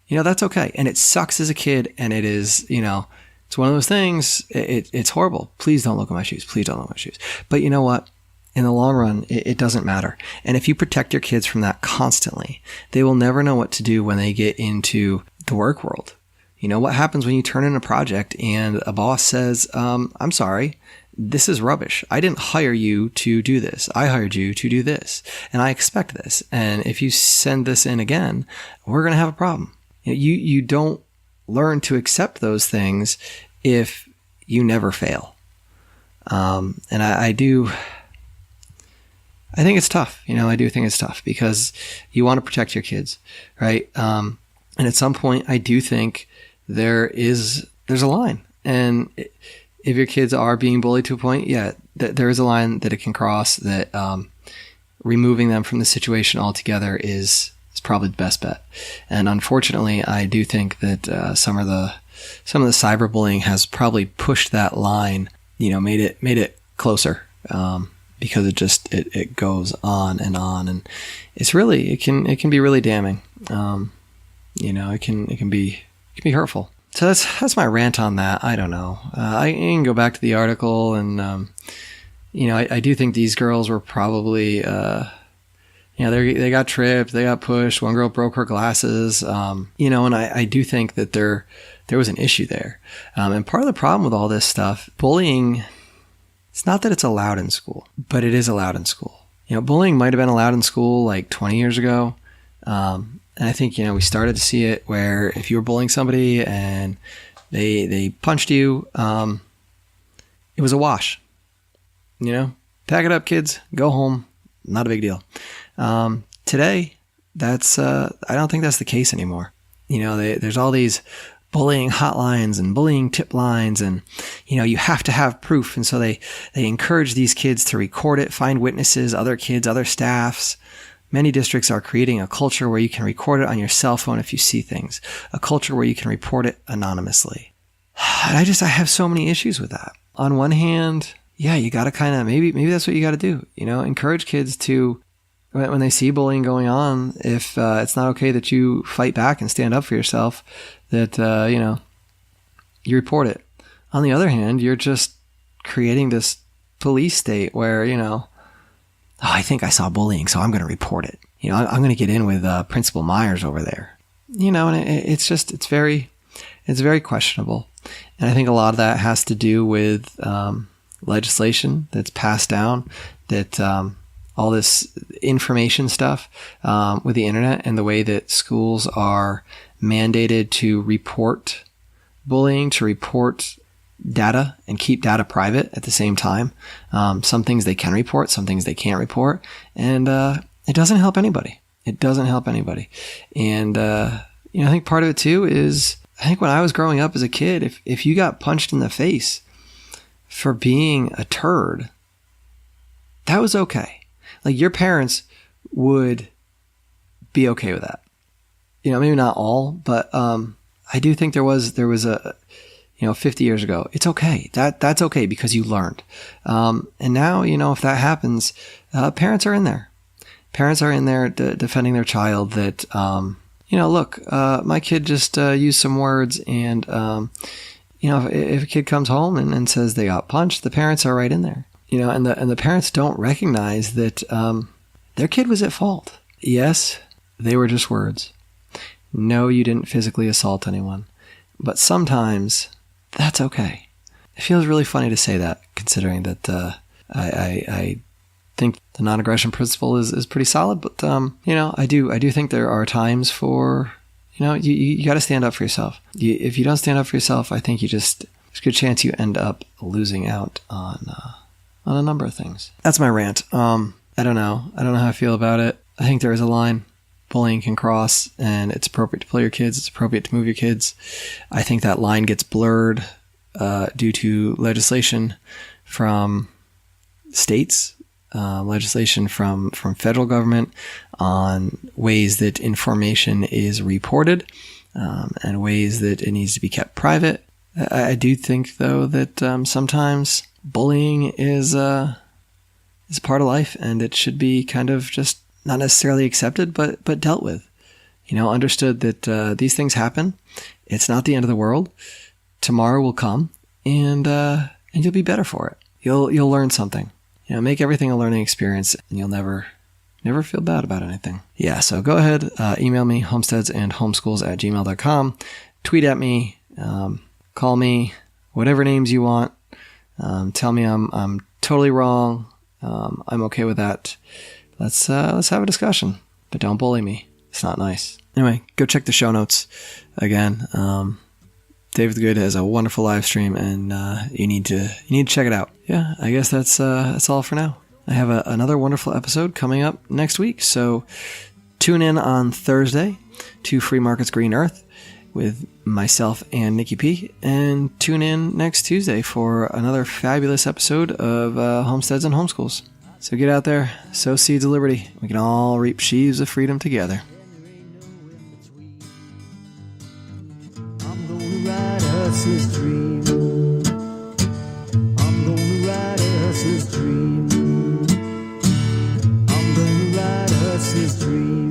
That's okay. And it sucks as a kid. And it is, it's one of those things. It's horrible. Please don't look at my shoes. Please don't look at my shoes. But you know what? In the long run, it doesn't matter. And if you protect your kids from that constantly, they will never know what to do when they get into the work world. What happens when you turn in a project and a boss says, I'm sorry, this is rubbish. I didn't hire you to do this. I hired you to do this. And I expect this. And if you send this in again, we're going to have a problem. You don't learn to accept those things if you never fail. And I think it's tough. I do think it's tough because you want to protect your kids, right? And at some point, I do think there's a line. And if your kids are being bullied to a point, there is a line that it can cross, that removing them from the situation altogether is probably the best bet. And unfortunately, I do think that some of the cyberbullying has probably pushed that line, made it closer, because it goes on, and it's really, it can be really damning. It can be hurtful. So that's my rant on that. I don't know. I can go back to the article, and I do think these girls were probably they got tripped, they got pushed. One girl broke her glasses. And I do think that there was an issue there. And part of the problem with all this stuff, bullying, it's not that it's allowed in school, but it is allowed in school. Bullying might have been allowed in school like 20 years ago. And I think, we started to see it where if you were bullying somebody and they punched you, it was a wash. Pack it up, kids, go home. Not a big deal. Today, I don't think that's the case anymore. There's all these bullying hotlines and bullying tip lines, and, you have to have proof. And so they encourage these kids to record it, find witnesses, other kids, other staffs. Many districts are creating a culture where you can record it on your cell phone if you see things, a culture where you can report it anonymously. And I have so many issues with that. On one hand, yeah, you got to kind of, maybe that's what you got to do. Encourage kids to, when they see bullying going on, if it's not okay that you fight back and stand up for yourself, that, you report it. On the other hand, you're just creating this police state where, I think I saw bullying, so I'm going to report it. I'm going to get in with Principal Myers over there. And it's very questionable. And I think a lot of that has to do with legislation that's passed down, that all this information stuff with the internet and the way that schools are mandated to report bullying, to report data and keep data private at the same time. Some things they can report, some things they can't report. And it doesn't help anybody. And, I think part of it too is, I think when I was growing up as a kid, if you got punched in the face for being a turd, that was okay. Like, your parents would be okay with that. Maybe not all, but I do think there was a, 50 years ago, it's okay. That's okay because you learned. And now, if that happens, parents are in there. Parents are in there defending their child that, look, my kid just used some words, and, if a kid comes home and says they got punched, the parents are right in there. And the parents don't recognize that their kid was at fault. Yes, they were just words. No, you didn't physically assault anyone. But sometimes that's okay. It feels really funny to say that, considering that I think the non-aggression principle is pretty solid. But I do think there are times for you got to stand up for yourself. If you don't stand up for yourself, I think there's a good chance you end up losing out on a number of things. That's my rant. I don't know how I feel about it. I think there is a line bullying can cross, and it's appropriate to pull your kids. It's appropriate to move your kids. I think that line gets blurred due to legislation from states, legislation from federal government on ways that information is reported and ways that it needs to be kept private. I do think, though, that sometimes bullying is part of life, and it should be kind of just not necessarily accepted, but dealt with. Understood that these things happen. It's not the end of the world. Tomorrow will come, and you'll be better for it. You'll learn something. Make everything a learning experience, and you'll never feel bad about anything. Yeah, so go ahead, email me, homesteadsandhomeschools@gmail.com. Tweet at me, call me, whatever names you want. Tell me I'm totally wrong. I'm okay with that. Let's have a discussion, but don't bully me. It's not nice. Anyway, go check the show notes again. David the Good has a wonderful live stream, and you need to check it out. Yeah, I guess that's all for now. I have another wonderful episode coming up next week, so tune in on Thursday to Free Markets Green Earth with myself and Nikki P, and tune in next Tuesday for another fabulous episode of Homesteads and Homeschools. So get out there, sow seeds of liberty. We can all reap sheaves of freedom together. I'm gonna ride Hustler's dream. I'm gonna ride Hustler's dream. I'm gonna ride Hustler's dream.